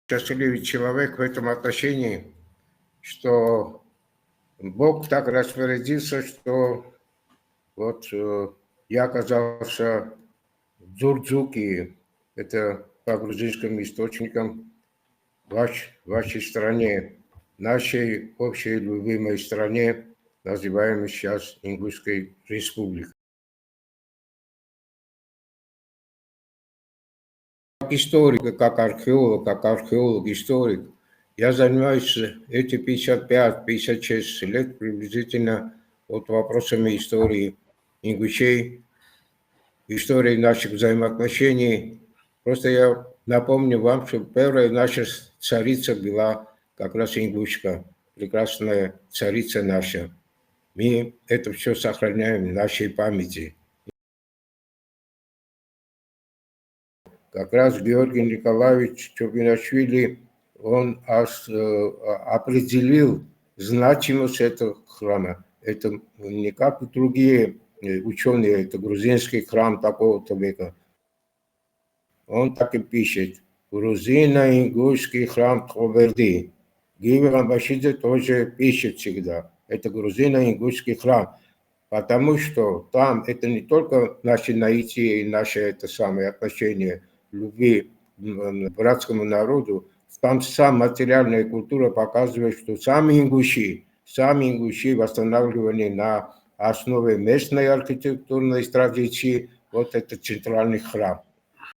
счастливый человек в этом отношении, что Бог так распорядился, что вот я оказался в Дзурдзуке, это по грузинским источникам, вашей стране, нашей общей любимой стране, называемой сейчас Ингушской республикой. Как историк, как археолог, историк, я занимаюсь эти 55-56 лет приблизительно вот вопросами истории ингушей, истории наших взаимоотношений. Просто я напомню вам, что первая наша царица была как раз ингушка, прекрасная царица наша. Мы это все сохраняем в нашей памяти. Как раз Георгий Николаевич Чубинашвили, он определил значимость этого храма. Это не как другие ученые, это грузинский храм такого-то века. Он так и пишет. Грузино-ингушский храм Тховерди. Гиви Рамбашидзе тоже пишет всегда. Это грузино-ингушский храм. Потому что там это не только наши наития и наши это самые отношения любви к братскому народу, там сама материальная культура показывает, что сами ингуши восстанавливали на основе местной архитектурной традиции вот этот центральный храм.